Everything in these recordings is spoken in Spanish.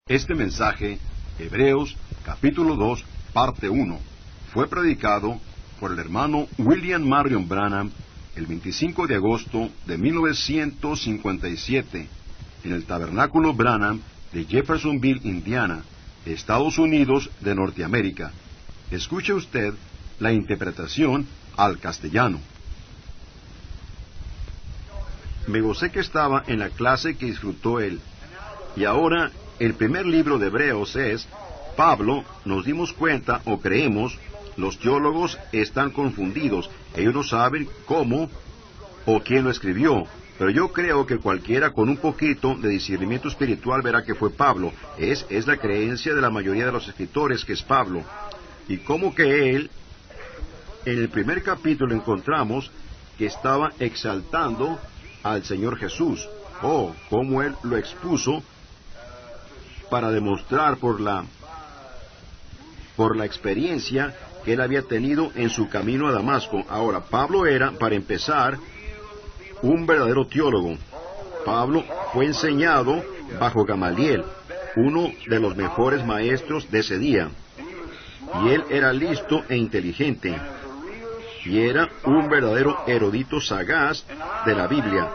Este mensaje, Hebreos capítulo 2, parte 1, fue predicado por el hermano William Marion Branham el 25 de agosto de 1957 en el Tabernáculo Branham de Jeffersonville, Indiana, Estados Unidos de Norteamérica. Escuche usted la interpretación al castellano. Me gocé que estaba en la clase que disfrutó él. Y ahora, el primer libro de Hebreos es, Pablo, nos dimos cuenta o creemos, los teólogos están confundidos, ellos no saben cómo o quién lo escribió, pero yo creo que cualquiera con un poquito de discernimiento espiritual verá que fue Pablo. Es la creencia de la mayoría de los escritores que es Pablo. Y como que él, en el primer capítulo encontramos que estaba exaltando al Señor Jesús. Oh, cómo él lo expuso para demostrar por la experiencia que él había tenido en su camino a Damasco. Ahora, Pablo era, para empezar, un verdadero teólogo. Pablo fue enseñado bajo Gamaliel, uno de los mejores maestros de ese día. Y él era listo e inteligente. Y era un verdadero erudito sagaz de la Biblia.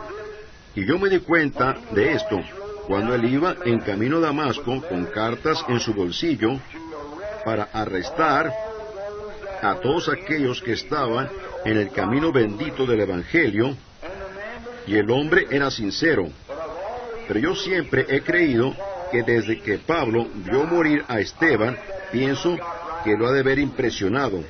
Y yo me di cuenta de esto cuando él iba en camino a Damasco con cartas en su bolsillo para arrestar a todos aquellos que estaban en el camino bendito del Evangelio, y el hombre era sincero. Pero yo siempre he creído que desde que Pablo vio morir a Esteban, pienso que lo ha de haber impresionado.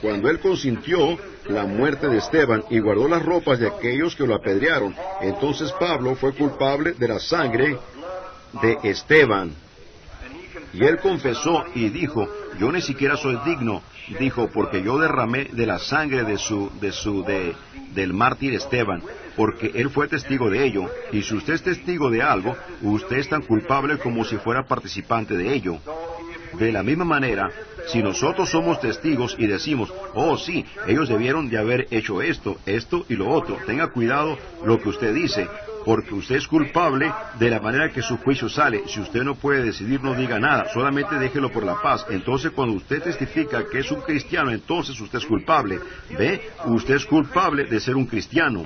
Cuando él consintió la muerte de Esteban y guardó las ropas de aquellos que lo apedrearon, entonces Pablo fue culpable de la sangre de Esteban. Y él confesó y dijo, yo ni siquiera soy digno, dijo, porque yo derramé de la sangre del mártir Esteban, porque él fue testigo de ello, y si usted es testigo de algo, usted es tan culpable como si fuera participante de ello. De la misma manera, si nosotros somos testigos y decimos, oh sí, ellos debieron de haber hecho esto y lo otro, tenga cuidado lo que usted dice, porque usted es culpable de la manera que su juicio sale. Si usted no puede decidir, no diga nada, solamente déjelo por la paz. Entonces, cuando usted testifica que es un cristiano, entonces usted es culpable. ¿Ve? Usted es culpable de ser un cristiano.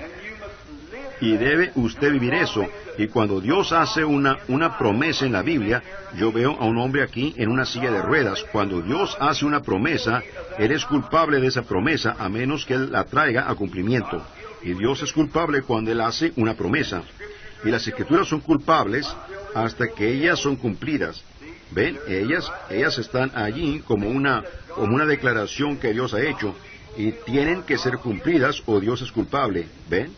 Y debe usted vivir eso. Y cuando Dios hace una promesa en la Biblia, yo veo a un hombre aquí en una silla de ruedas. Cuando Dios hace una promesa, Él es culpable de esa promesa, a menos que Él la traiga a cumplimiento. Y Dios es culpable cuando Él hace una promesa. Y las Escrituras son culpables hasta que ellas son cumplidas. ¿Ven? Ellas están allí como una declaración que Dios ha hecho. Y tienen que ser cumplidas o Dios es culpable. ¿Ven?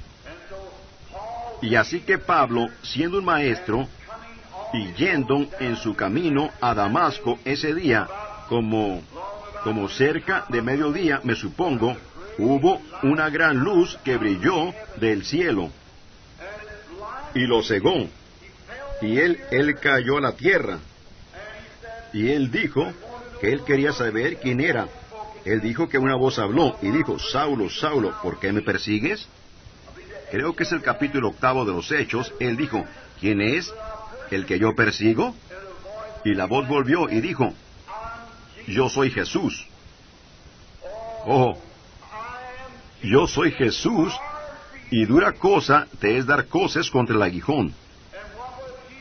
Y así que Pablo, siendo un maestro, y yendo en su camino a Damasco ese día, como cerca de mediodía, me supongo, hubo una gran luz que brilló del cielo, y lo cegó, y él cayó a la tierra, y él dijo que él quería saber quién era. Él dijo que una voz habló, y dijo, Saulo, Saulo, ¿por qué me persigues? Creo que es el capítulo 8 de los Hechos. Él dijo, ¿quién es el que yo persigo? Y la voz volvió y dijo, yo soy Jesús. Oh, yo soy Jesús, y dura cosa te es dar coces contra el aguijón.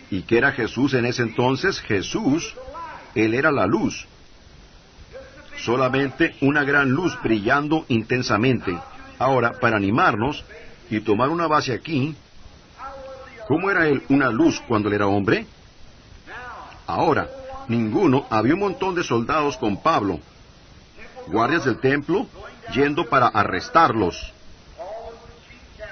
¿Y qué era Jesús en ese entonces? Jesús, Él era la luz. Solamente una gran luz brillando intensamente. Ahora, para animarnos y tomar una base aquí, ¿cómo era él una luz cuando él era hombre? Ahora, había un montón de soldados con Pablo, guardias del templo, yendo para arrestarlos.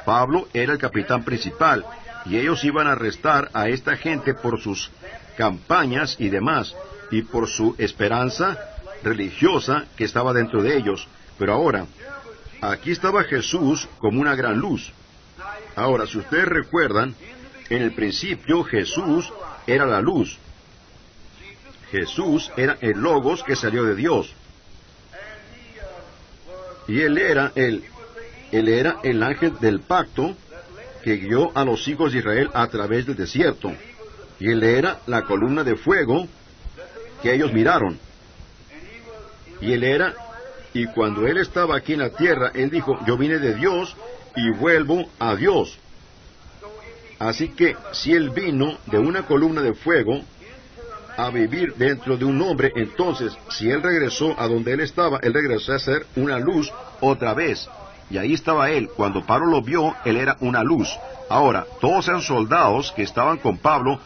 Pablo era el capitán principal, y ellos iban a arrestar a esta gente por sus campañas y demás, y por su esperanza religiosa que estaba dentro de ellos. Pero ahora, aquí estaba Jesús como una gran luz. Ahora, si ustedes recuerdan, en el principio Jesús era la luz. Jesús era el Logos que salió de Dios. Y Él era el ángel del pacto que guió a los hijos de Israel a través del desierto. Y él era la columna de fuego que ellos miraron. Y él era, y cuando él estaba aquí en la tierra, él dijo, yo vine de Dios y vuelvo a Dios. Así que si él vino de una columna de fuego a vivir dentro de un hombre, entonces si él regresó a donde él estaba, él regresó a ser una luz otra vez. Y ahí estaba él. Cuando Pablo lo vio, él era una luz. Ahora, todos esos soldados que estaban con Pablo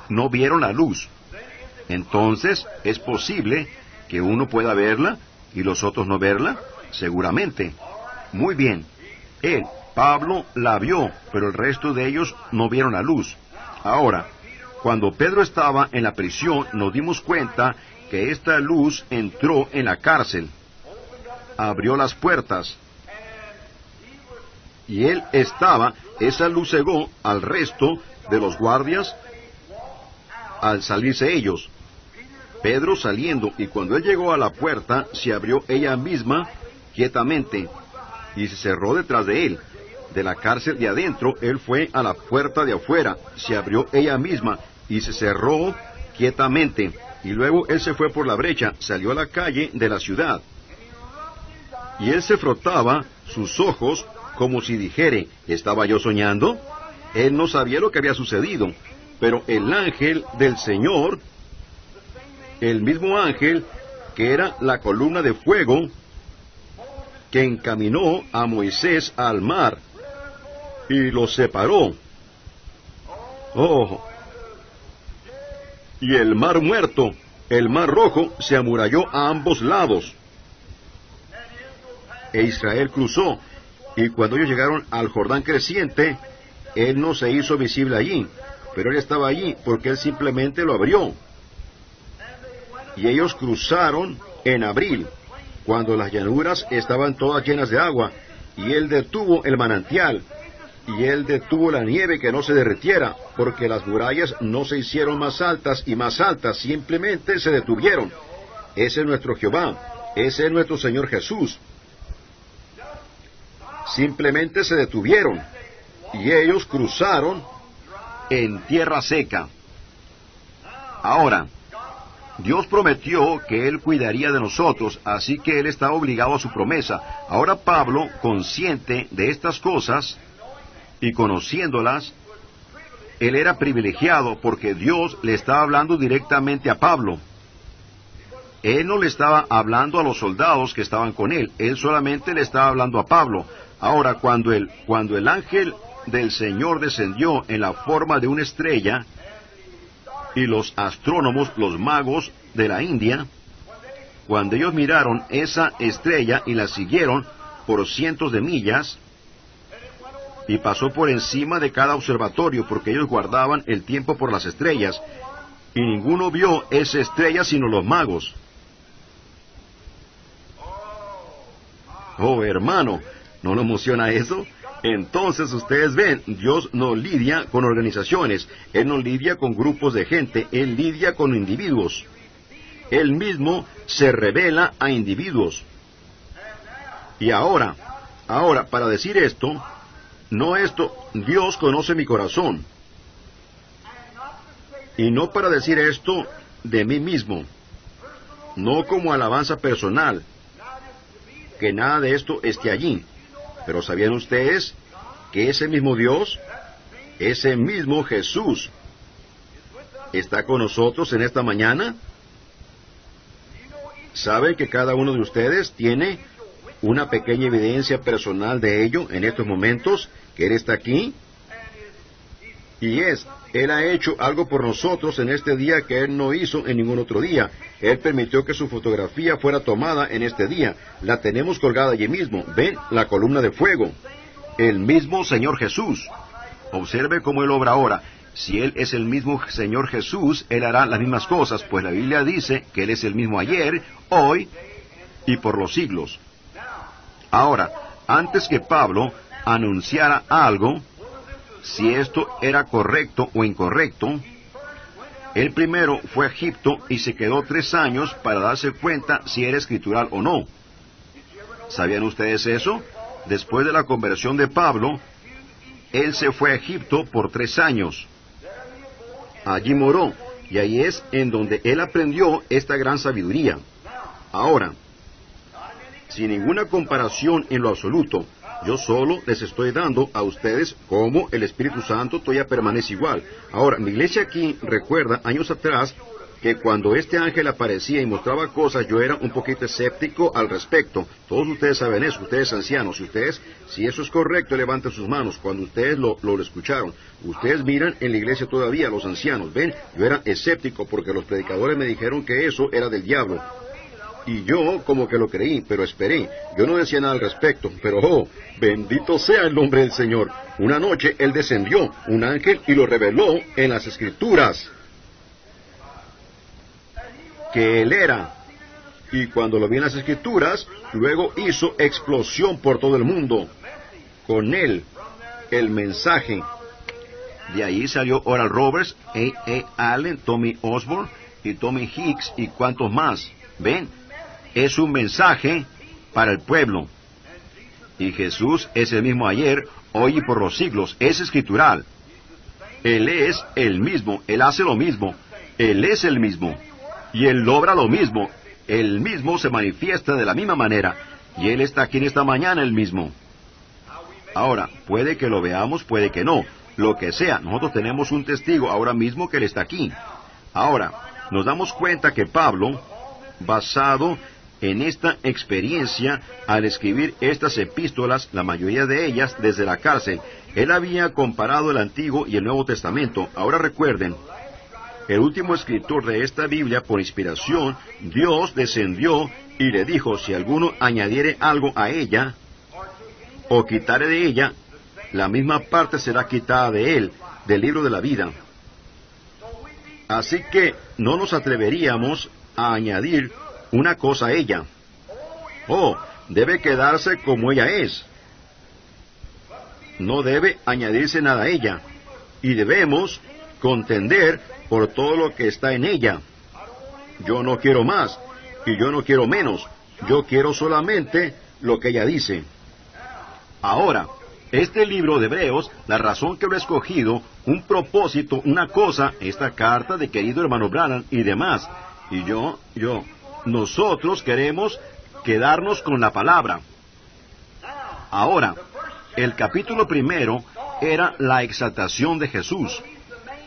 no vieron la luz. Entonces, ¿es posible que uno pueda verla y los otros no verla? Seguramente. Muy bien. Él, Pablo, la vio, pero el resto de ellos no vieron la luz. Ahora, cuando Pedro estaba en la prisión, nos dimos cuenta que esta luz entró en la cárcel, abrió las puertas, y él estaba, esa luz cegó al resto de los guardias al salirse ellos. Pedro saliendo, y cuando él llegó a la puerta, se abrió ella misma quietamente, y se cerró detrás de él. De la cárcel de adentro, él fue a la puerta de afuera, se abrió ella misma, y se cerró quietamente. Y luego él se fue por la brecha, salió a la calle de la ciudad. Y él se frotaba sus ojos, como si dijere, ¿estaba yo soñando? Él no sabía lo que había sucedido, pero el ángel del Señor, el mismo ángel que era la columna de fuego, que encaminó a Moisés al mar, y lo separó. Oh, y el mar muerto, el mar rojo, se amuralló a ambos lados. E Israel cruzó, y cuando ellos llegaron al Jordán creciente, él no se hizo visible allí, pero él estaba allí porque él simplemente lo abrió. Y ellos cruzaron en abril, cuando las llanuras estaban todas llenas de agua, y él detuvo el manantial, y él detuvo la nieve que no se derritiera, porque las murallas no se hicieron más altas y más altas, simplemente se detuvieron. Ese es nuestro Jehová, ese es nuestro Señor Jesús. Simplemente se detuvieron, y ellos cruzaron en tierra seca. Ahora, Dios prometió que Él cuidaría de nosotros, así que Él está obligado a su promesa. Ahora Pablo, consciente de estas cosas y conociéndolas, él era privilegiado porque Dios le estaba hablando directamente a Pablo. Él no le estaba hablando a los soldados que estaban con él, él solamente le estaba hablando a Pablo. Ahora, cuando el ángel del Señor descendió en la forma de una estrella, y los astrónomos, los magos de la India, cuando ellos miraron esa estrella y la siguieron por cientos de millas, y pasó por encima de cada observatorio, porque ellos guardaban el tiempo por las estrellas, y ninguno vio esa estrella sino los magos. Oh, hermano, ¿no lo emociona eso? Entonces ustedes ven, Dios no lidia con organizaciones, Él no lidia con grupos de gente, Él lidia con individuos. Él mismo se revela a individuos. Y ahora, para decir esto, Dios conoce mi corazón. Y no para decir esto de mí mismo, no como alabanza personal, que nada de esto esté allí. Pero ¿sabían ustedes que ese mismo Dios, ese mismo Jesús, está con nosotros en esta mañana? ¿Saben que cada uno de ustedes tiene una pequeña evidencia personal de ello en estos momentos, que Él está aquí? Y Él ha hecho algo por nosotros en este día que Él no hizo en ningún otro día. Él permitió que su fotografía fuera tomada en este día. La tenemos colgada allí mismo. ¿Ven? La columna de fuego. El mismo Señor Jesús. Observe cómo Él obra ahora. Si Él es el mismo Señor Jesús, Él hará las mismas cosas, pues la Biblia dice que Él es el mismo ayer, hoy y por los siglos. Ahora, antes que Pablo anunciara algo, si esto era correcto o incorrecto, él primero fue a Egipto y se quedó 3 años para darse cuenta si era escritural o no. ¿Sabían ustedes eso? Después de la conversión de Pablo, él se fue a Egipto por 3 años. Allí moró, y ahí es en donde él aprendió esta gran sabiduría. Ahora, sin ninguna comparación en lo absoluto, yo solo les estoy dando a ustedes cómo el Espíritu Santo todavía permanece igual. Ahora, mi iglesia aquí recuerda años atrás que cuando este ángel aparecía y mostraba cosas, yo era un poquito escéptico al respecto. Todos ustedes saben eso, ustedes ancianos. Si eso es correcto, levanten sus manos cuando ustedes lo escucharon. Ustedes miran en la iglesia todavía, los ancianos. Ven, yo era escéptico porque los predicadores me dijeron que eso era del diablo. Y yo como que lo creí, pero esperé. Yo no decía nada al respecto, pero bendito sea el nombre del Señor. Una noche Él descendió, un ángel, y lo reveló en las Escrituras, que Él era. Y cuando lo vi en las Escrituras, luego hizo explosión por todo el mundo. Con Él, el mensaje. De ahí salió Oral Roberts, A. Allen, Tommy Osborne, y Tommy Hicks, y cuantos más. ¿Ven? Es un mensaje para el pueblo. Y Jesús es el mismo ayer, hoy y por los siglos. Es escritural. Él es el mismo. Él hace lo mismo. Él es el mismo. Y Él obra lo mismo. Él mismo se manifiesta de la misma manera. Y Él está aquí en esta mañana el mismo. Ahora, puede que lo veamos, puede que no. Lo que sea, nosotros tenemos un testigo ahora mismo que Él está aquí. Ahora, nos damos cuenta que Pablo, basado en esta experiencia, al escribir estas epístolas, la mayoría de ellas desde la cárcel, él había comparado el Antiguo y el Nuevo Testamento. Ahora recuerden, el último escritor de esta Biblia, por inspiración, Dios descendió y le dijo, si alguno añadiere algo a ella, o quitare de ella, la misma parte será quitada de él, del libro de la vida. Así que no nos atreveríamos a añadir una cosa a ella. Debe quedarse como ella es. No debe añadirse nada a ella. Y debemos contender por todo lo que está en ella. Yo no quiero más, y yo no quiero menos. Yo quiero solamente lo que ella dice. Ahora, este libro de Hebreos, la razón que lo he escogido, un propósito, una cosa, esta carta de querido hermano Branham y demás. Y nosotros queremos quedarnos con la palabra. Ahora, el capítulo primero era la exaltación de Jesús.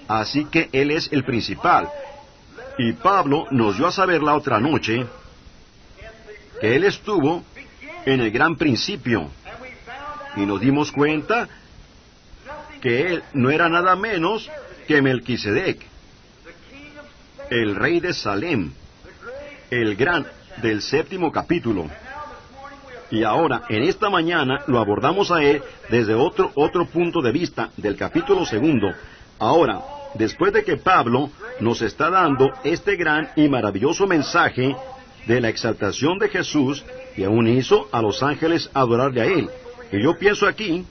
Así que Él es el principal. Y Pablo nos dio a saber la otra noche que Él estuvo en el gran principio. Y nos dimos cuenta que Él no era nada menos que Melquisedec, el rey de Salem, el gran del 7º capítulo. Y ahora, en esta mañana, lo abordamos a Él desde otro punto de vista, del capítulo 2. Ahora, después de que Pablo nos está dando este gran y maravilloso mensaje de la exaltación de Jesús, y aún hizo a los ángeles adorarle a Él. Y yo pienso aquí,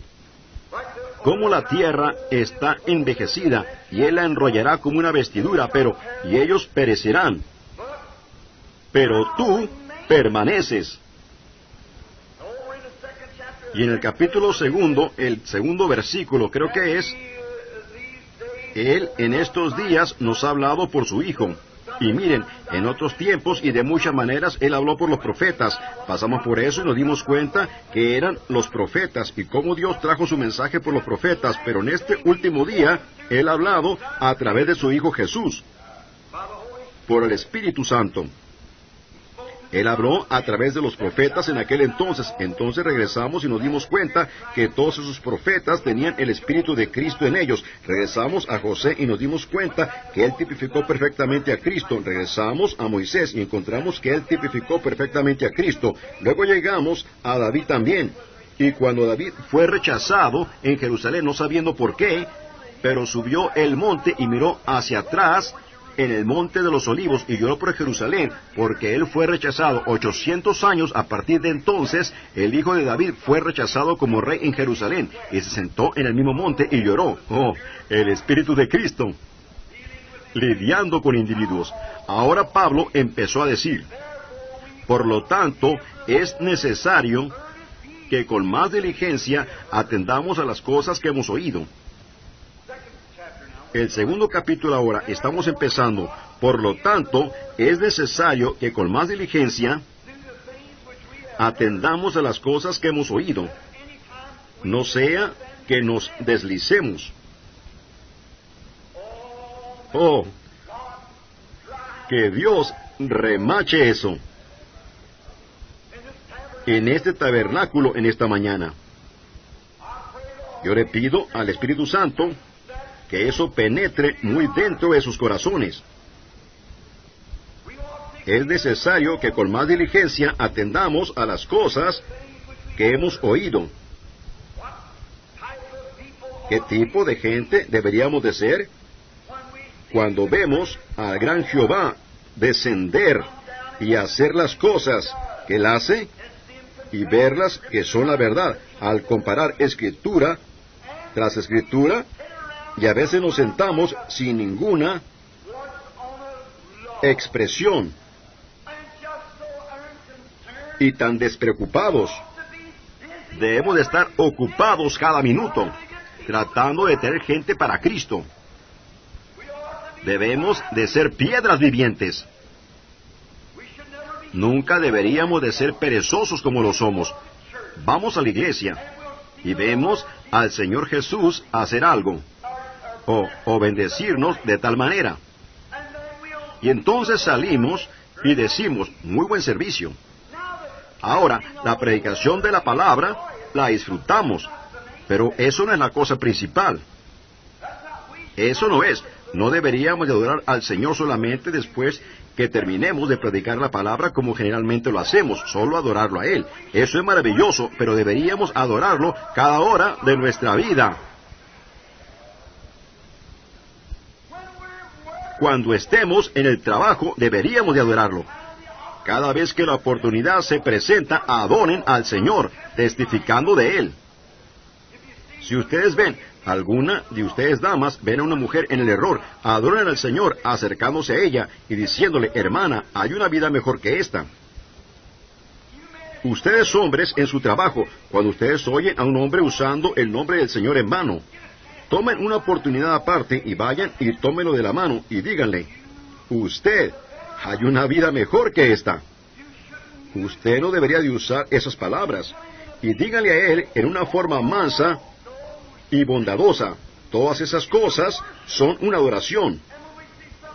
cómo la tierra está envejecida, y Él la enrollará como una vestidura, y ellos perecerán. Pero tú permaneces. Y en el capítulo 2, el 2º versículo, creo que es, Él en estos días nos ha hablado por su Hijo. Y miren, en otros tiempos y de muchas maneras Él habló por los profetas. Pasamos por eso y nos dimos cuenta que eran los profetas y cómo Dios trajo su mensaje por los profetas. Pero en este último día, Él ha hablado a través de su Hijo Jesús, por el Espíritu Santo. Él habló a través de los profetas en aquel entonces. Entonces regresamos y nos dimos cuenta que todos esos profetas tenían el Espíritu de Cristo en ellos. Regresamos a José y nos dimos cuenta que él tipificó perfectamente a Cristo. Regresamos a Moisés y encontramos que él tipificó perfectamente a Cristo. Luego llegamos a David también. Y cuando David fue rechazado en Jerusalén, no sabiendo por qué, pero subió el monte y miró hacia atrás en el monte de los olivos y lloró por Jerusalén, porque él fue rechazado 800 años. A partir de entonces, el hijo de David fue rechazado como rey en Jerusalén, y se sentó en el mismo monte y lloró. El Espíritu de Cristo, lidiando con individuos. Ahora Pablo empezó a decir, por lo tanto, es necesario que con más diligencia atendamos a las cosas que hemos oído. El segundo capítulo ahora estamos empezando. Por lo tanto, es necesario que con más diligencia atendamos a las cosas que hemos oído, no sea que nos deslicemos. Oh, que Dios remache eso en este tabernáculo en esta mañana. Yo le pido al Espíritu Santo que eso penetre muy dentro de sus corazones. Es necesario que con más diligencia atendamos a las cosas que hemos oído. ¿Qué tipo de gente deberíamos de ser cuando vemos al gran Jehová descender y hacer las cosas que Él hace y verlas que son la verdad, al comparar escritura tras escritura, y a veces nos sentamos sin ninguna expresión y tan despreocupados? Debemos de estar ocupados cada minuto tratando de tener gente para Cristo. Debemos de ser piedras vivientes. Nunca deberíamos de ser perezosos como lo somos. Vamos a la iglesia y vemos al Señor Jesús hacer algo, o bendecirnos de tal manera. Y entonces salimos y decimos, muy buen servicio. Ahora, la predicación de la palabra la disfrutamos, pero eso no es la cosa principal. Eso no es. No deberíamos de adorar al Señor solamente después que terminemos de predicar la palabra como generalmente lo hacemos, solo adorarlo a Él. Eso es maravilloso, pero deberíamos adorarlo cada hora de nuestra vida. Cuando estemos en el trabajo, deberíamos de adorarlo. Cada vez que la oportunidad se presenta, adoren al Señor, testificando de Él. Si ustedes ven, alguna de ustedes damas ven a una mujer en el error, adoren al Señor acercándose a ella y diciéndole, hermana, hay una vida mejor que esta. Ustedes hombres en su trabajo, cuando ustedes oyen a un hombre usando el nombre del Señor en vano, tomen una oportunidad aparte y vayan y tómenlo de la mano y díganle, usted, hay una vida mejor que esta. Usted no debería de usar esas palabras. Y díganle a él en una forma mansa y bondadosa. Todas esas cosas son una adoración.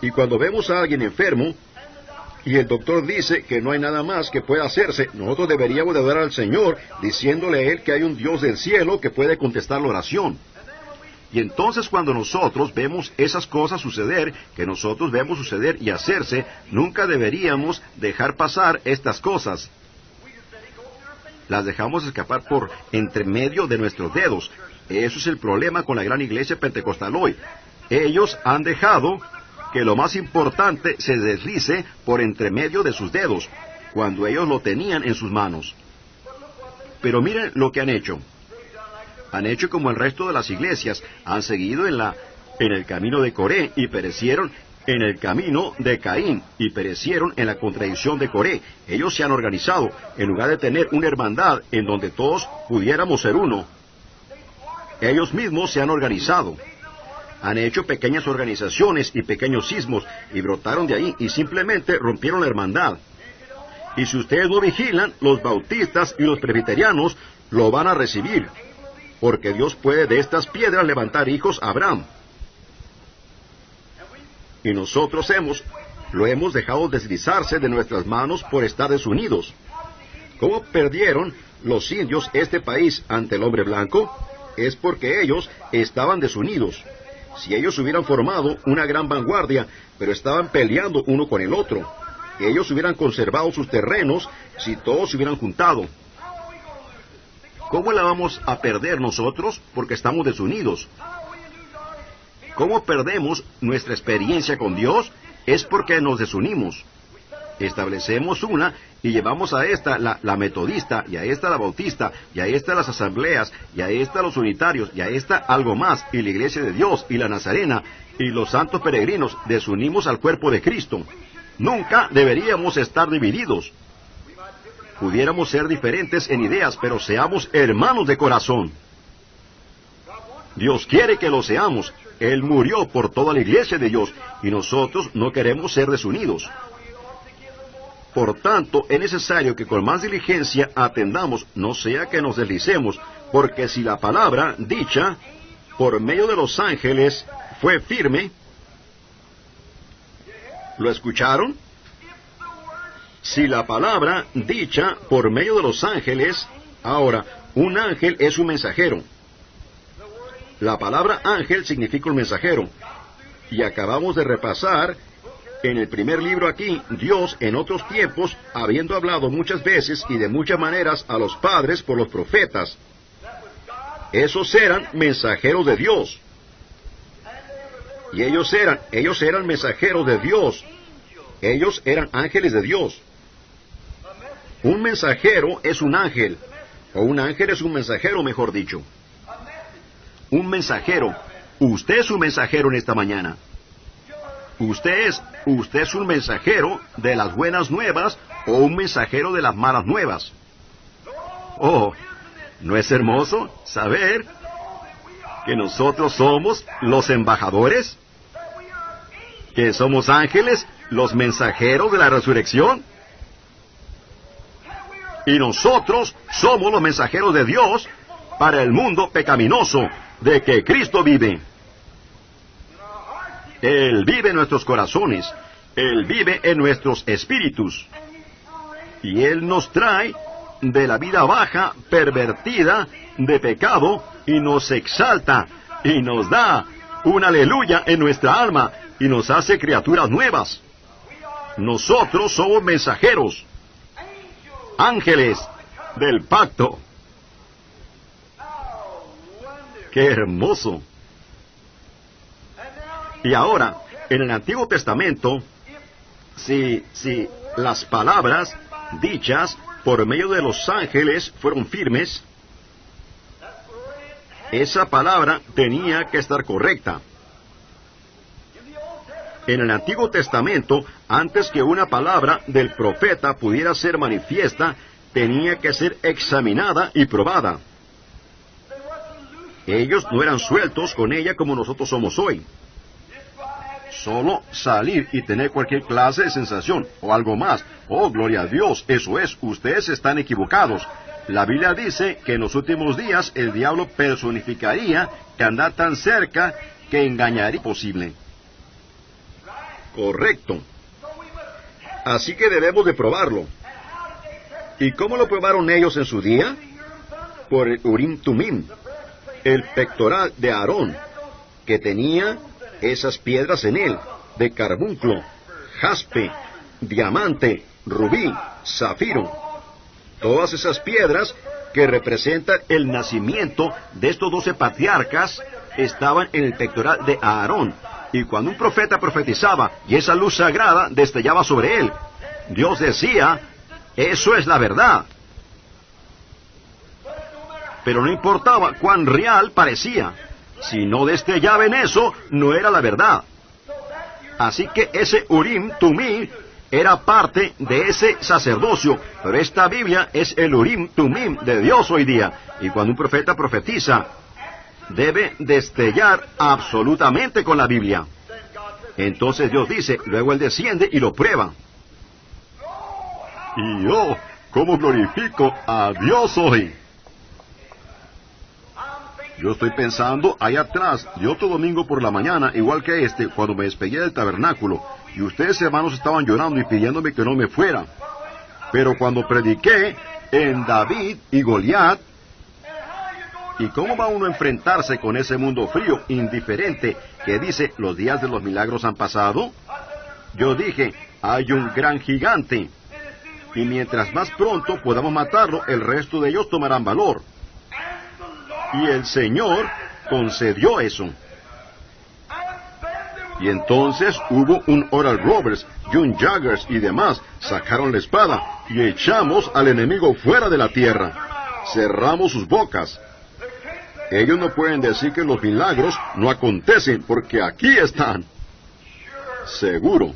Y cuando vemos a alguien enfermo, y el doctor dice que no hay nada más que pueda hacerse, nosotros deberíamos de adorar al Señor, diciéndole a Él que hay un Dios del cielo que puede contestar la oración. Y entonces cuando nosotros vemos esas cosas suceder, que nosotros vemos suceder y hacerse, nunca deberíamos dejar pasar estas cosas. Las dejamos escapar por entre medio de nuestros dedos. Eso es el problema con la gran iglesia pentecostal hoy. Ellos han dejado que lo más importante se deslice por entre medio de sus dedos, cuando ellos lo tenían en sus manos. Pero miren lo que han hecho. Han hecho como el resto de las iglesias, han seguido en el camino de Coré y perecieron en el camino de Caín y perecieron en la contradicción de Coré. Ellos se han organizado, en lugar de tener una hermandad en donde todos pudiéramos ser uno. Ellos mismos se han organizado. Han hecho pequeñas organizaciones y pequeños sismos y brotaron de ahí y simplemente rompieron la hermandad. Y si ustedes no vigilan, los bautistas y los presbiterianos lo van a recibir, porque Dios puede de estas piedras levantar hijos a Abraham. Y nosotros lo hemos dejado deslizarse de nuestras manos por estar desunidos. ¿Cómo perdieron los indios este país ante el hombre blanco? Es porque ellos estaban desunidos. Si ellos hubieran formado una gran vanguardia, pero estaban peleando uno con el otro, ellos hubieran conservado sus terrenos si todos se hubieran juntado. ¿Cómo la vamos a perder nosotros? Porque estamos desunidos. ¿Cómo perdemos nuestra experiencia con Dios? Es porque nos desunimos. Establecemos una y llevamos a esta la metodista, y a esta la bautista, y a esta las asambleas, y a esta los unitarios, y a esta algo más, y la iglesia de Dios, y la nazarena, y los santos peregrinos. Desunimos al cuerpo de Cristo. Nunca deberíamos estar divididos. Pudiéramos ser diferentes en ideas, pero seamos hermanos de corazón. Dios quiere que lo seamos. Él murió por toda la iglesia de Dios, y nosotros no queremos ser desunidos. Por tanto, es necesario que con más diligencia atendamos, no sea que nos deslicemos, porque si la palabra dicha por medio de los ángeles fue firme, ¿lo escucharon? Si la palabra dicha por medio de los ángeles, ahora, un ángel es un mensajero. La palabra ángel significa un mensajero. Y acabamos de repasar en el primer libro aquí, Dios en otros tiempos, habiendo hablado muchas veces y de muchas maneras a los padres por los profetas. Esos eran mensajeros de Dios. Y ellos eran mensajeros de Dios. Ellos eran ángeles de Dios. Un mensajero es un ángel, o un ángel es un mensajero, mejor dicho. Un mensajero. Usted es un mensajero en esta mañana. Usted es un mensajero de las buenas nuevas o un mensajero de las malas nuevas. Oh, ¿no es hermoso saber que nosotros somos los embajadores? ¿Que somos ángeles, los mensajeros de la resurrección? Y nosotros somos los mensajeros de Dios para el mundo pecaminoso de que Cristo vive. Él vive en nuestros corazones. Él vive en nuestros espíritus. Y Él nos trae de la vida baja, pervertida, de pecado, y nos exalta, y nos da un aleluya en nuestra alma, y nos hace criaturas nuevas. Nosotros somos mensajeros, ángeles del pacto. ¡Qué hermoso! Y ahora, en el Antiguo Testamento, si las palabras dichas por medio de los ángeles fueron firmes, esa palabra tenía que estar correcta. En el Antiguo Testamento, antes que una palabra del profeta pudiera ser manifiesta, tenía que ser examinada y probada. Ellos no eran sueltos con ella como nosotros somos hoy. Solo salir y tener cualquier clase de sensación, o algo más. Oh, gloria a Dios, eso es, ustedes están equivocados. La Biblia dice que en los últimos días el diablo personificaría que anda tan cerca que engañaría posible. Correcto. Así que debemos de probarlo. ¿Y cómo lo probaron ellos en su día? Por el Urim Tumim, el pectoral de Aarón, que tenía esas piedras en él, de carbunclo, jaspe, diamante, rubí, zafiro. Todas esas piedras que representan el nacimiento de estos 12 patriarcas estaban en el pectoral de Aarón. Y cuando un profeta profetizaba y esa luz sagrada destellaba sobre él, Dios decía, eso es la verdad. Pero no importaba cuán real parecía. Si no destellaba en eso, no era la verdad. Así que ese Urim Tumim era parte de ese sacerdocio, pero esta Biblia es el Urim Tumim de Dios hoy día. Y cuando un profeta profetiza, debe destellar absolutamente con la Biblia. Entonces Dios dice, luego Él desciende y lo prueba. Y yo, ¿cómo glorifico a Dios hoy? Yo estoy pensando allá atrás, de otro domingo por la mañana, igual que este, cuando me despegué del tabernáculo, y ustedes hermanos estaban llorando y pidiéndome que no me fuera. Pero cuando prediqué en David y Goliat, ¿y cómo va uno a enfrentarse con ese mundo frío, indiferente, que dice, los días de los milagros han pasado? Yo dije, hay un gran gigante, y mientras más pronto podamos matarlo, el resto de ellos tomarán valor. Y el Señor concedió eso. Y entonces hubo un Oral Roberts y un Jaggers y demás, sacaron la espada y echamos al enemigo fuera de la tierra. Cerramos sus bocas. Ellos no pueden decir que los milagros no acontecen, porque aquí están. Seguro.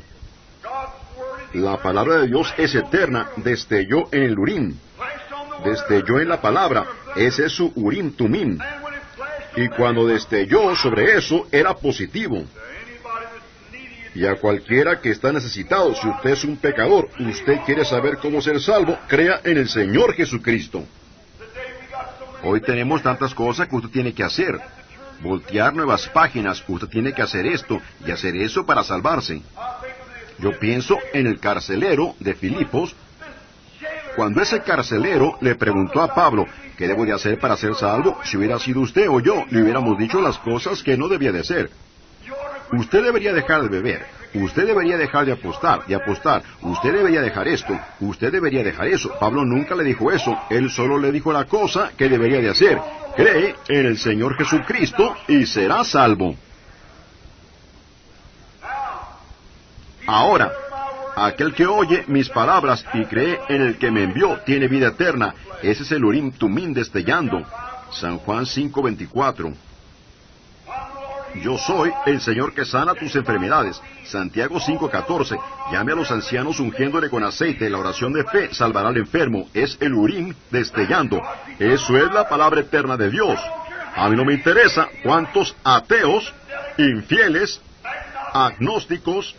La palabra de Dios es eterna, destelló en el Urim. Destelló en la palabra, ese es su Urim Tumim. Y cuando destelló sobre eso, era positivo. Y a cualquiera que está necesitado, si usted es un pecador, usted quiere saber cómo ser salvo, crea en el Señor Jesucristo. Hoy tenemos tantas cosas que usted tiene que hacer. Voltear nuevas páginas, usted tiene que hacer esto y hacer eso para salvarse. Yo pienso en el carcelero de Filipos. Cuando ese carcelero le preguntó a Pablo, ¿qué debo de hacer para ser salvo? Si hubiera sido usted o yo, le hubiéramos dicho las cosas que no debía de hacer. Usted debería dejar de beber, usted debería dejar de apostar, usted debería dejar esto, usted debería dejar eso. Pablo nunca le dijo eso, él solo le dijo la cosa que debería de hacer. Cree en el Señor Jesucristo y será salvo. Ahora, aquel que oye mis palabras y cree en el que me envió tiene vida eterna. Ese es el Urim Tumim destellando. San Juan 5:24. Yo soy el Señor que sana tus enfermedades. Santiago 5:14. Llame a los ancianos ungiéndole con aceite. La oración de fe salvará al enfermo. Es el Urim destellando. Eso es la palabra eterna de Dios. A mí no me interesa cuántos ateos, infieles, agnósticos,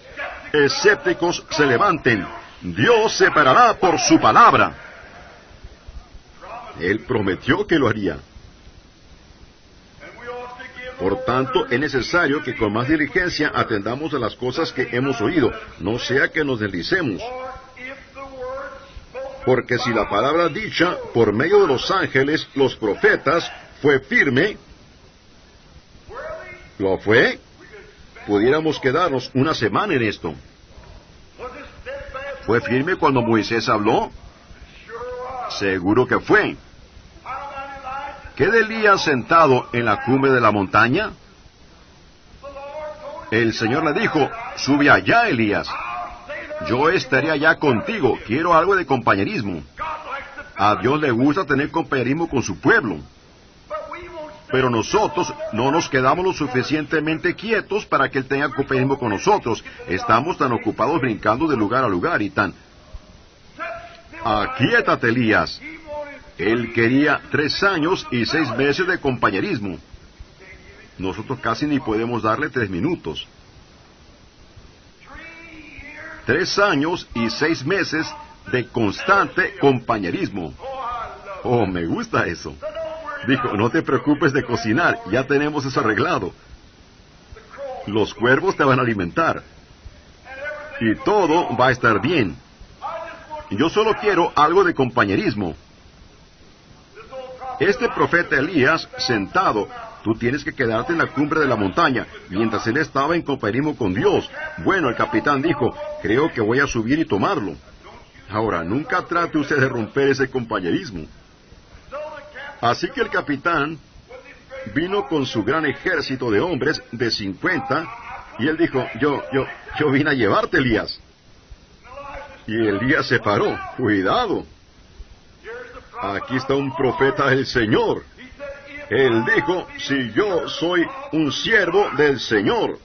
escépticos se levanten. Dios se parará por su palabra. Él prometió que lo haría. Por tanto, es necesario que con más diligencia atendamos a las cosas que hemos oído, no sea que nos deslicemos. Porque si la palabra dicha por medio de los ángeles, los profetas, fue firme, ¿lo fue? Pudiéramos quedarnos una semana en esto. ¿Fue firme cuando Moisés habló? Seguro que fue. ¿Qué de Elías sentado en la cumbre de la montaña? El Señor le dijo, sube allá, Elías. Yo estaré allá contigo. Quiero algo de compañerismo. A Dios le gusta tener compañerismo con su pueblo. Pero nosotros no nos quedamos lo suficientemente quietos para que Él tenga compañerismo con nosotros. Estamos tan ocupados brincando de lugar a lugar y tan... Aquíétate, Elías. Él quería 3 años y 6 meses de compañerismo. Nosotros casi ni podemos darle 3 minutos. 3 años y 6 meses de constante compañerismo. Oh, me gusta eso. Dijo, no te preocupes de cocinar, ya tenemos eso arreglado. Los cuervos te van a alimentar. Y todo va a estar bien. Yo solo quiero algo de compañerismo. Este profeta Elías, sentado, tú tienes que quedarte en la cumbre de la montaña, mientras él estaba en compañerismo con Dios. Bueno, el capitán dijo, creo que voy a subir y tomarlo. Ahora, nunca trate usted de romper ese compañerismo. Así que el capitán vino con su gran ejército de hombres de 50, y él dijo, yo vine a llevarte, Elías. Y Elías se paró, cuidado. Aquí está un profeta del Señor. Él dijo, si yo soy un siervo del Señor,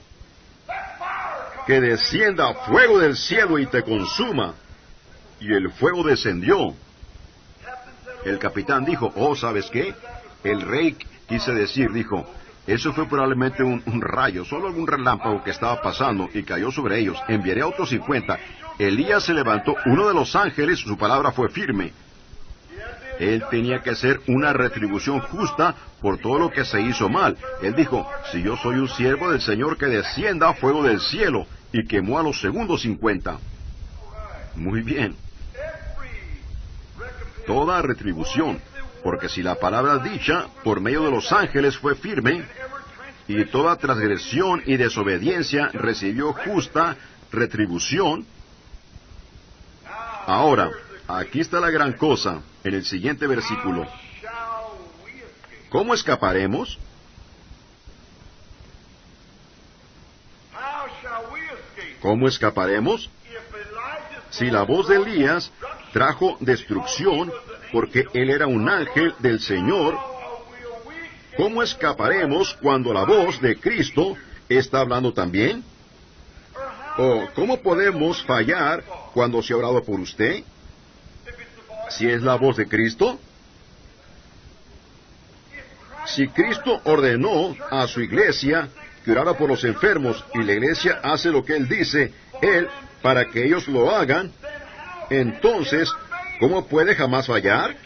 que descienda fuego del cielo y te consuma. Y el fuego descendió. El capitán dijo, oh, ¿sabes qué? El rey quise decir, dijo, eso fue probablemente un rayo, solo algún relámpago que estaba pasando y cayó sobre ellos. Enviaré a otros 50. Elías se levantó, uno de los ángeles, su palabra fue firme. Él tenía que hacer una retribución justa por todo lo que se hizo mal. Él dijo, si yo soy un siervo del Señor, que descienda fuego del cielo, y quemó a los segundos 50. Muy bien. Toda retribución, porque si la palabra dicha por medio de los ángeles fue firme, y toda transgresión y desobediencia recibió justa retribución. Ahora, aquí está la gran cosa, en el siguiente versículo. ¿Cómo escaparemos? ¿Cómo escaparemos? Si la voz de Elías trajo destrucción, porque él era un ángel del Señor, ¿cómo escaparemos cuando la voz de Cristo está hablando también? ¿O cómo podemos fallar cuando se ha orado por usted? Si es la voz de Cristo. Si Cristo ordenó a su iglesia que orara por los enfermos y la iglesia hace lo que Él dice, Él, para que ellos lo hagan, entonces, ¿cómo puede jamás fallar?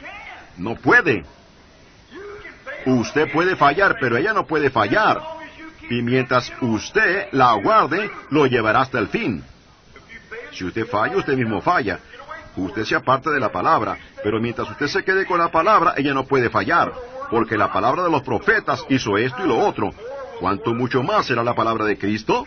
No puede. Usted puede fallar, pero ella no puede fallar. Y mientras usted la aguarde, lo llevará hasta el fin. Si usted falla, usted mismo falla. Usted se aparta de la palabra, pero mientras usted se quede con la palabra, ella no puede fallar, porque la palabra de los profetas hizo esto y lo otro. ¿Cuánto mucho más será la palabra de Cristo?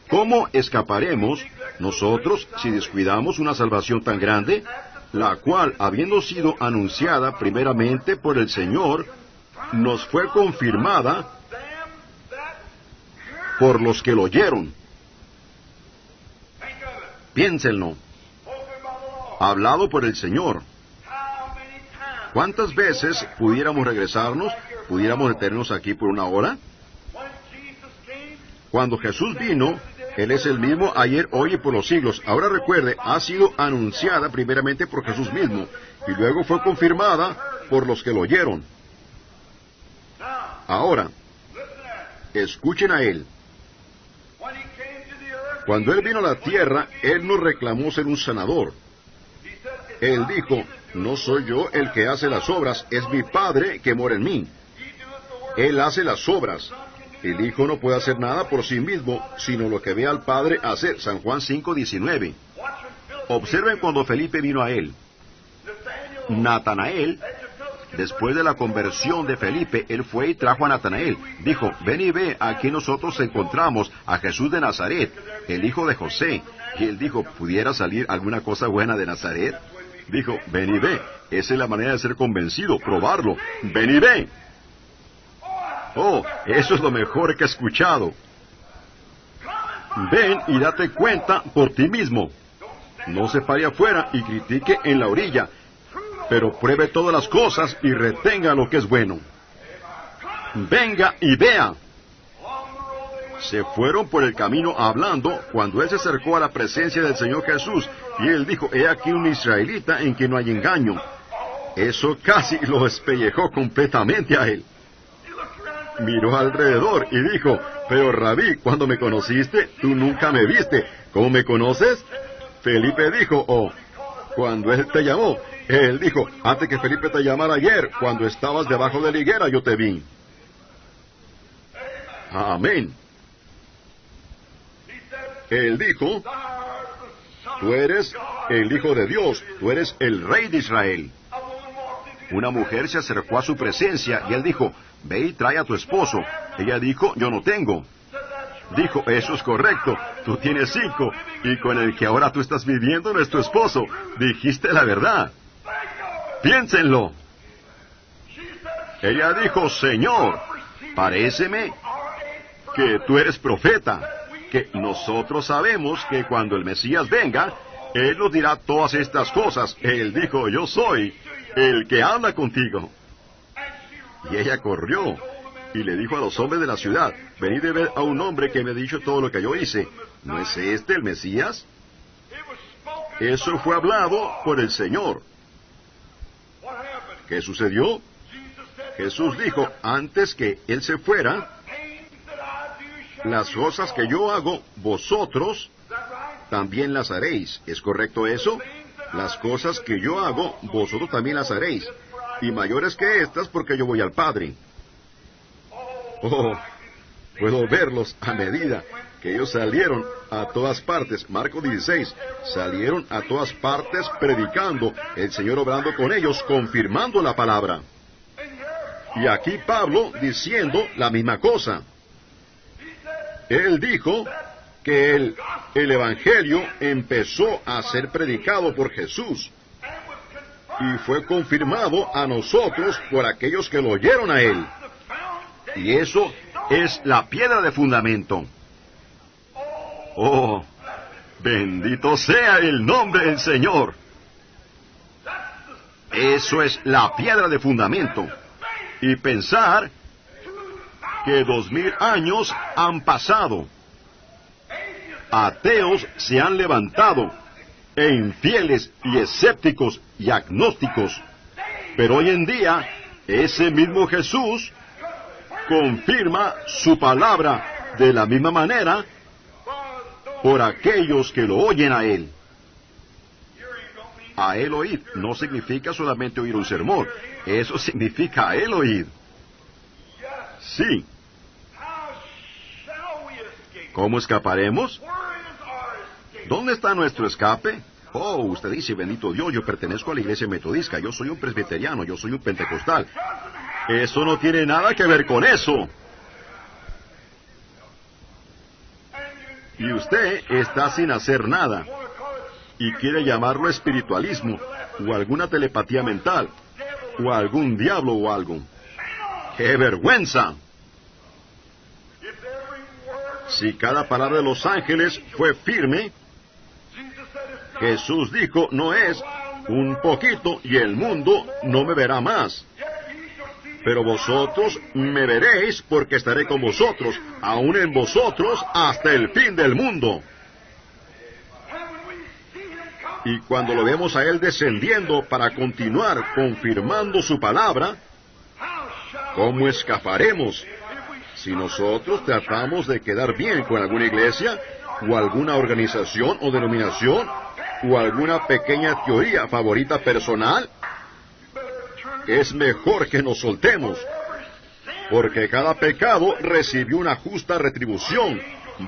¿Cómo escaparemos nosotros si descuidamos una salvación tan grande, la cual, habiendo sido anunciada primeramente por el Señor, nos fue confirmada por los que lo oyeron? Piénsenlo. Hablado por el Señor. ¿Cuántas veces pudiéramos regresarnos, pudiéramos detenernos aquí por una hora? Cuando Jesús vino, Él es el mismo ayer, hoy y por los siglos. Ahora recuerde, ha sido anunciada primeramente por Jesús mismo, y luego fue confirmada por los que lo oyeron. Ahora, escuchen a Él. Cuando Él vino a la tierra, Él nos reclamó ser un sanador. Él dijo, no soy yo el que hace las obras, es mi Padre que mora en mí. Él hace las obras. El Hijo no puede hacer nada por sí mismo, sino lo que ve al Padre hacer. San Juan 5:19. Observen cuando Felipe vino a Él. Natanael, después de la conversión de Felipe, él fue y trajo a Natanael. Dijo, ven y ve, aquí nosotros encontramos a Jesús de Nazaret, el hijo de José. Y él dijo, ¿pudiera salir alguna cosa buena de Nazaret? Dijo, ven y ve. Esa es la manera de ser convencido, probarlo. Ven y ve. Oh, eso es lo mejor que he escuchado. Ven y date cuenta por ti mismo. No se pare afuera y critique en la orilla, pero pruebe todas las cosas y retenga lo que es bueno. Venga y vea. Se fueron por el camino hablando cuando él se acercó a la presencia del Señor Jesús, y él dijo, he aquí un israelita en quien no hay engaño. Eso casi lo despellejó completamente a él. Miró alrededor y dijo, pero Rabí, cuando me conociste, tú nunca me viste. ¿Cómo me conoces? Felipe dijo, oh, cuando él te llamó. Él dijo, antes que Felipe te llamara ayer, cuando estabas debajo de la higuera, yo te vi. Amén. Él dijo, tú eres el Hijo de Dios, tú eres el Rey de Israel. Una mujer se acercó a su presencia y él dijo, ve y trae a tu esposo. Ella dijo, yo no tengo. Dijo, eso es correcto, tú tienes 5, y con el que ahora tú estás viviendo no es tu esposo. Dijiste la verdad. Piénsenlo. Ella dijo, Señor, paréceme que tú eres profeta, que nosotros sabemos que cuando el Mesías venga, Él nos dirá todas estas cosas. Él dijo, yo soy el que habla contigo. Y ella corrió y le dijo a los hombres de la ciudad, venid de ver a un hombre que me ha dicho todo lo que yo hice. ¿No es este el Mesías? Eso fue hablado por el Señor. ¿Qué sucedió? Jesús dijo, antes que Él se fuera, las cosas que yo hago, vosotros también las haréis. ¿Es correcto eso? Las cosas que yo hago, vosotros también las haréis. Y mayores que estas, porque yo voy al Padre. Oh, puedo verlos a medida que ellos salieron a todas partes. Marcos 16, salieron a todas partes predicando, el Señor obrando con ellos, confirmando la palabra. Y aquí Pablo diciendo la misma cosa. Él dijo que el Evangelio empezó a ser predicado por Jesús y fue confirmado a nosotros por aquellos que lo oyeron a Él. Y eso es la piedra de fundamento. Oh, bendito sea el nombre del Señor. Eso es la piedra de fundamento. Y pensar que 2000 años han pasado. Ateos se han levantado, e infieles y escépticos y agnósticos. Pero hoy en día ese mismo Jesús confirma su palabra de la misma manera por aquellos que lo oyen a Él. A Él oír no significa solamente oír un sermón, eso significa a Él oír. Sí. ¿Cómo escaparemos? ¿Dónde está nuestro escape? Oh, usted dice, bendito Dios, yo pertenezco a la iglesia metodista, yo soy un presbiteriano, yo soy un pentecostal. Eso no tiene nada que ver con eso. Y usted está sin hacer nada. Y quiere llamarlo espiritualismo, o alguna telepatía mental, o algún diablo o algo. ¡Qué vergüenza! Si cada palabra de los ángeles fue firme, Jesús dijo, no es un poquito y el mundo no me verá más. Pero vosotros me veréis porque estaré con vosotros, aún en vosotros, hasta el fin del mundo. Y cuando lo vemos a Él descendiendo para continuar confirmando su palabra, ¿cómo escaparemos? Si nosotros tratamos de quedar bien con alguna iglesia, o alguna organización o denominación, o alguna pequeña teoría favorita personal, es mejor que nos soltemos, porque cada pecado recibió una justa retribución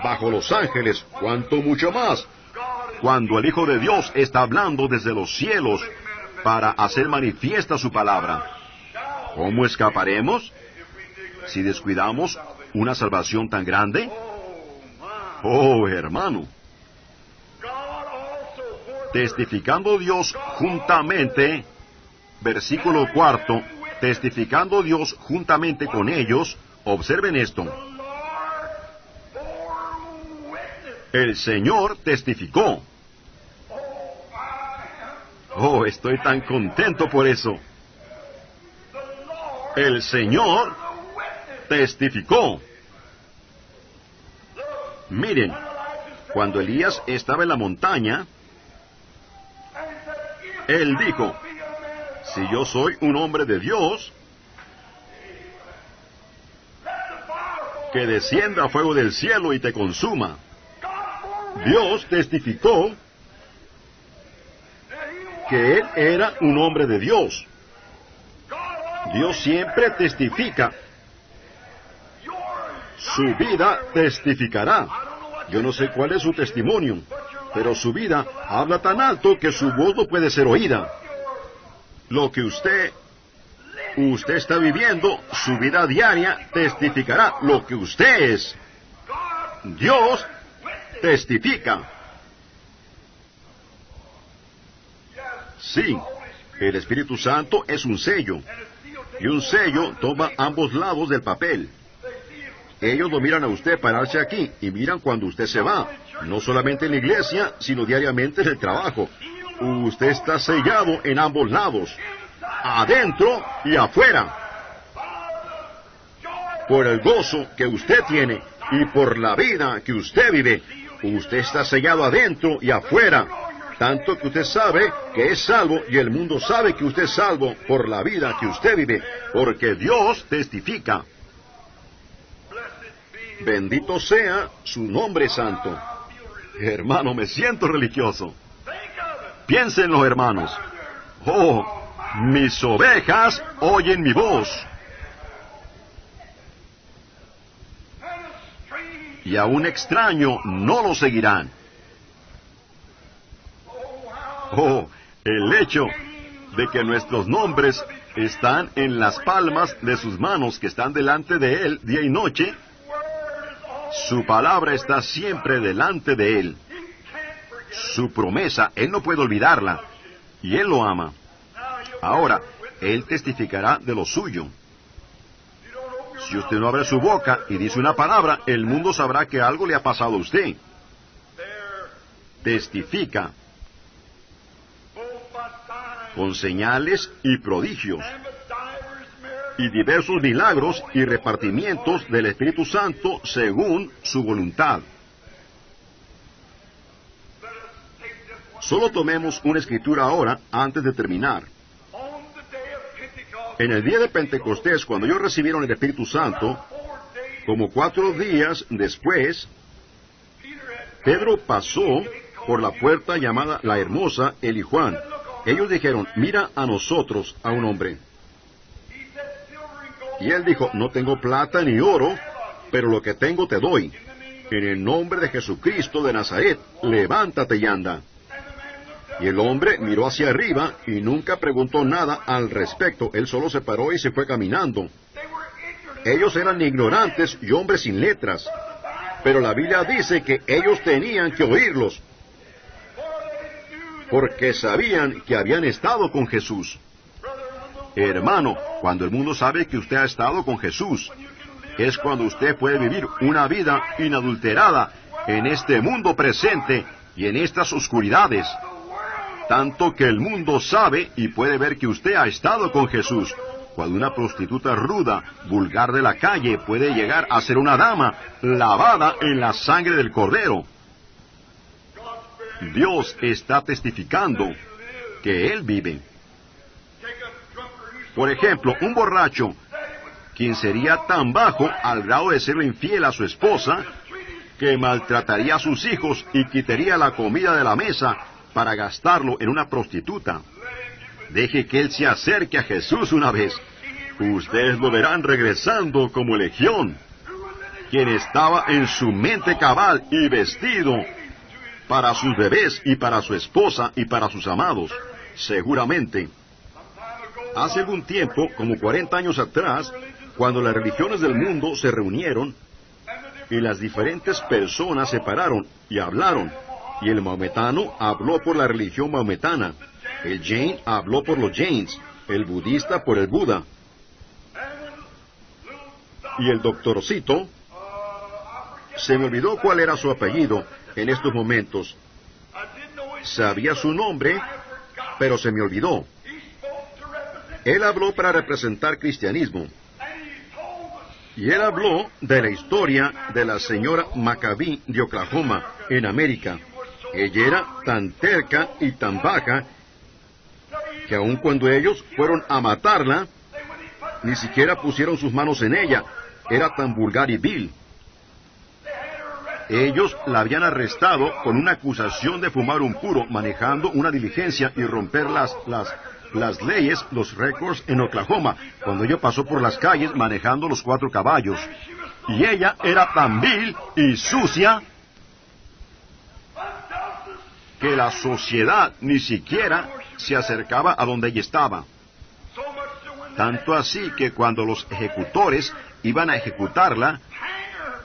bajo los ángeles, cuanto mucho más cuando el Hijo de Dios está hablando desde los cielos para hacer manifiesta su palabra. ¿Cómo escaparemos si descuidamos una salvación tan grande? Oh, hermano. Testificando Dios juntamente, versículo 4, testificando Dios juntamente con ellos, observen esto. El Señor testificó. Oh, estoy tan contento por eso. El Señor testificó. Miren, cuando Elías estaba en la montaña, él dijo, si yo soy un hombre de Dios, que descienda fuego del cielo y te consuma. Dios testificó que él era un hombre de Dios. Dios siempre testifica. Su vida testificará. Yo no sé cuál es su testimonio, pero su vida habla tan alto que su voz no puede ser oída. Lo que usted está viviendo, su vida diaria, testificará lo que usted es. Dios testifica. Sí, el Espíritu Santo es un sello, y un sello toma ambos lados del papel. Ellos lo miran a usted pararse aquí, y miran cuando usted se va, no solamente en la iglesia, sino diariamente en el trabajo. Usted está sellado en ambos lados, adentro y afuera, por el gozo que usted tiene y por la vida que usted vive. Usted está sellado adentro y afuera, tanto que usted sabe que es salvo y el mundo sabe que usted es salvo por la vida que usted vive, porque Dios testifica. Bendito sea su nombre santo. Hermano, me siento religioso. Piénsenlo, hermanos. Oh, mis ovejas oyen mi voz. Y a un extraño no lo seguirán. Oh, el hecho de que nuestros nombres están en las palmas de sus manos que están delante de Él día y noche, su palabra está siempre delante de Él. Su promesa, Él no puede olvidarla, y Él lo ama. Ahora, Él testificará de lo suyo. Si usted no abre su boca y dice una palabra, el mundo sabrá que algo le ha pasado a usted. Testifica con señales y prodigios y diversos milagros y repartimientos del Espíritu Santo según su voluntad. Solo tomemos una escritura ahora antes de terminar. En el día de Pentecostés, cuando ellos recibieron el Espíritu Santo, como 4 días después, Pedro pasó por la puerta llamada La Hermosa, él y Juan. Ellos dijeron, mira a nosotros, a un hombre. Y él dijo, no tengo plata ni oro, pero lo que tengo te doy. En el nombre de Jesucristo de Nazaret, levántate y anda. Y el hombre miró hacia arriba y nunca preguntó nada al respecto. Él solo se paró y se fue caminando. Ellos eran ignorantes y hombres sin letras. Pero la Biblia dice que ellos tenían que oírlos, porque sabían que habían estado con Jesús. Hermano, cuando el mundo sabe que usted ha estado con Jesús, es cuando usted puede vivir una vida inadulterada en este mundo presente y en estas oscuridades. Tanto que el mundo sabe y puede ver que usted ha estado con Jesús. Cuando una prostituta ruda, vulgar de la calle, puede llegar a ser una dama lavada en la sangre del Cordero. Dios está testificando que Él vive. Por ejemplo, un borracho, quien sería tan bajo al grado de serle infiel a su esposa, que maltrataría a sus hijos y quitaría la comida de la mesa para gastarlo en una prostituta. Deje que él se acerque a Jesús una vez. Ustedes lo verán regresando como legión, quien estaba en su mente cabal y vestido para sus bebés y para su esposa y para sus amados. Seguramente, hace algún tiempo, como 40 años atrás, cuando las religiones del mundo se reunieron y las diferentes personas se pararon y hablaron, y el maometano habló por la religión maometana, el Jain habló por los Jains, el budista por el Buda, y el doctorcito, se me olvidó cuál era su apellido en estos momentos. Sabía su nombre, pero se me olvidó. Él habló para representar cristianismo. Y él habló de la historia de la señora Maccabee de Oklahoma, en América. Ella era tan terca y tan baja que aun cuando ellos fueron a matarla, ni siquiera pusieron sus manos en ella. Era tan vulgar y vil. Ellos la habían arrestado con una acusación de fumar un puro, manejando una diligencia y romper las leyes, los récords en Oklahoma, cuando ella pasó por las calles manejando los 4 caballos. Y ella era tan vil y sucia que la sociedad ni siquiera se acercaba a donde ella estaba. Tanto así que cuando los ejecutores iban a ejecutarla,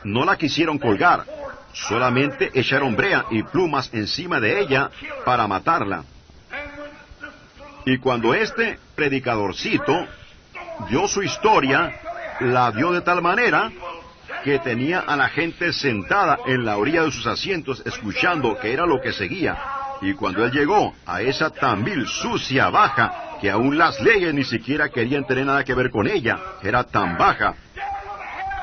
no la quisieron colgar, solamente echaron brea y plumas encima de ella para matarla. Y cuando este predicadorcito dio su historia, la dio de tal manera que tenía a la gente sentada en la orilla de sus asientos escuchando qué era lo que seguía. Y cuando él llegó a esa tan vil, sucia, baja, que aún las leyes ni siquiera querían tener nada que ver con ella, era tan baja,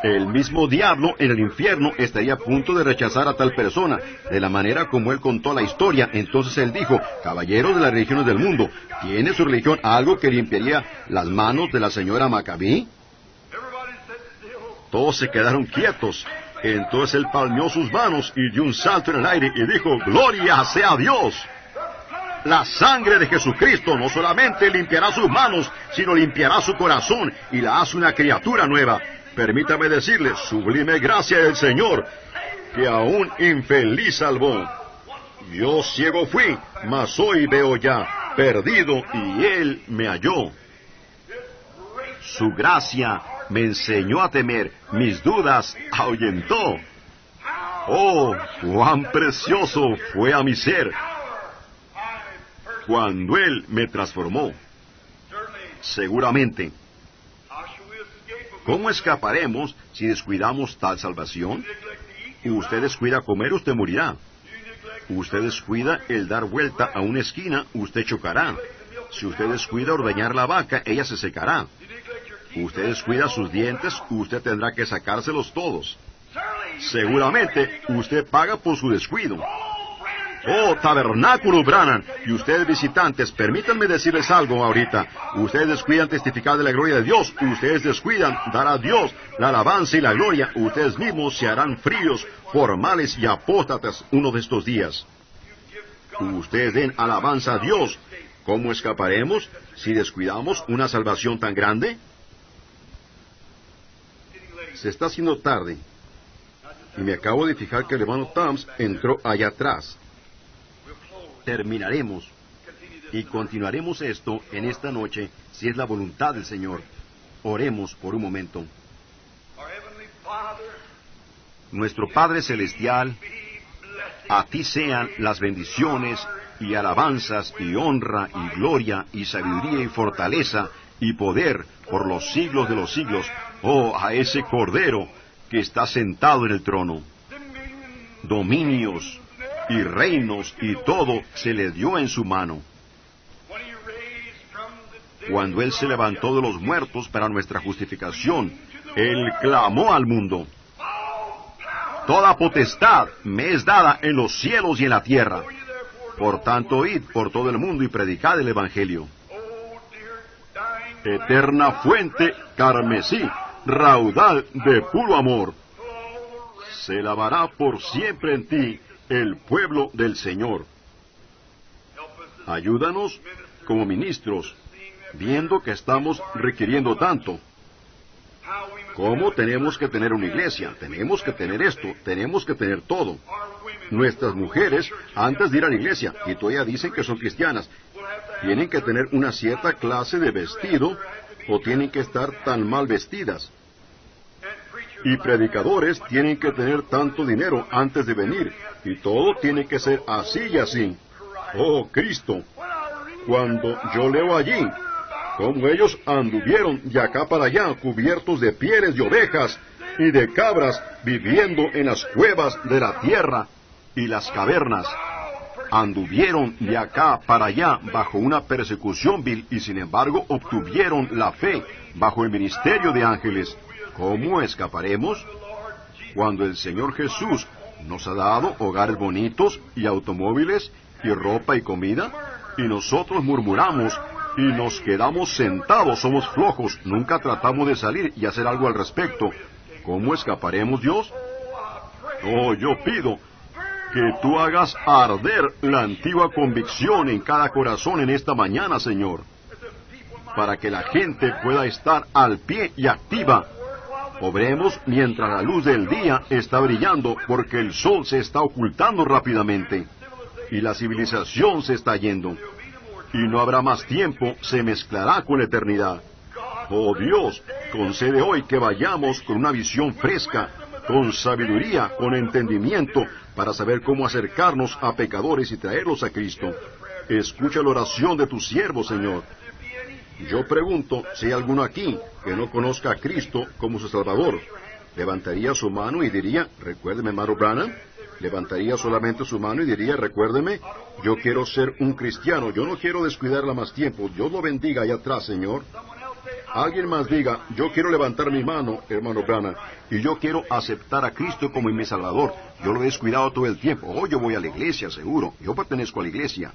el mismo diablo en el infierno estaría a punto de rechazar a tal persona, de la manera como él contó la historia. Entonces él dijo, caballeros de las religiones del mundo, ¿tiene su religión algo que limpiaría las manos de la señora Maccabee? Todos se quedaron quietos. Entonces él palmeó sus manos y dio un salto en el aire y dijo, ¡Gloria sea a Dios! La sangre de Jesucristo no solamente limpiará sus manos, sino limpiará su corazón y la hace una criatura nueva. Permítame decirle, sublime gracia del Señor, que a un infeliz salvó. Yo ciego fui, mas hoy veo ya, perdido, y Él me halló. Su gracia me enseñó a temer, mis dudas ahuyentó. Oh, cuán precioso fue a mi ser cuando Él me transformó. Seguramente. ¿Cómo escaparemos si descuidamos tal salvación? Usted descuida comer, usted morirá. Usted descuida el dar vuelta a una esquina, usted chocará. Si usted descuida ordeñar la vaca, ella se secará. Usted descuida sus dientes, usted tendrá que sacárselos todos. Seguramente usted paga por su descuido. Oh, Tabernáculo Branham, y ustedes visitantes, permítanme decirles algo ahorita. Ustedes descuidan testificar de la gloria de Dios, ustedes descuidan dar a Dios la alabanza y la gloria, ustedes mismos se harán fríos, formales y apóstatas uno de estos días. Ustedes den alabanza a Dios. ¿Cómo escaparemos si descuidamos una salvación tan grande? Se está haciendo tarde, y me acabo de fijar que el hermano Tams entró allá atrás. Terminaremos y continuaremos esto en esta noche, si es la voluntad del Señor. Oremos por un momento. Nuestro Padre Celestial, a ti sean las bendiciones y alabanzas y honra y gloria y sabiduría y fortaleza y poder por los siglos de los siglos, oh, a ese Cordero que está sentado en el trono. Dominios y reinos y todo se le dio en su mano. Cuando Él se levantó de los muertos para nuestra justificación, Él clamó al mundo: toda potestad me es dada en los cielos y en la tierra. Por tanto, id por todo el mundo y predicad el Evangelio. Eterna fuente carmesí, raudal de puro amor, se lavará por siempre en ti el pueblo del Señor. Ayúdanos como ministros, viendo que estamos requiriendo tanto. ¿Cómo tenemos que tener una iglesia? Tenemos que tener esto, tenemos que tener todo. Nuestras mujeres, antes de ir a la iglesia, y todavía dicen que son cristianas, tienen que tener una cierta clase de vestido, o tienen que estar tan mal vestidas. Y predicadores tienen que tener tanto dinero antes de venir, y todo tiene que ser así y así. Oh, Cristo, cuando yo leo allí cómo ellos anduvieron de acá para allá, cubiertos de pieles de ovejas y de cabras, viviendo en las cuevas de la tierra y las cavernas, anduvieron de acá para allá bajo una persecución vil, y sin embargo obtuvieron la fe bajo el ministerio de ángeles. ¿Cómo escaparemos? Cuando el Señor Jesús nos ha dado hogares bonitos y automóviles y ropa y comida, y nosotros murmuramos y nos quedamos sentados, somos flojos, nunca tratamos de salir y hacer algo al respecto. ¿Cómo escaparemos, Dios? Oh, yo pido que tú hagas arder la antigua convicción en cada corazón en esta mañana, Señor, para que la gente pueda estar al pie y activa. Obremos mientras la luz del día está brillando, porque el sol se está ocultando rápidamente y la civilización se está yendo, y no habrá más tiempo, se mezclará con la eternidad. Oh Dios, concede hoy que vayamos con una visión fresca, con sabiduría, con entendimiento, para saber cómo acercarnos a pecadores y traerlos a Cristo. Escucha la oración de tu siervo, Señor. Yo pregunto si hay alguno aquí que no conozca a Cristo como su Salvador. ¿Levantaría su mano y diría: recuérdeme, hermano Branham? Levantaría solamente su mano y diría: recuérdeme, yo quiero ser un cristiano, yo no quiero descuidarla más tiempo. Dios lo bendiga allá atrás, Señor. Alguien más diga: yo quiero levantar mi mano, hermano Branham, y yo quiero aceptar a Cristo como mi Salvador. Yo lo he descuidado todo el tiempo. Oh, yo voy a la iglesia, seguro. Yo pertenezco a la iglesia.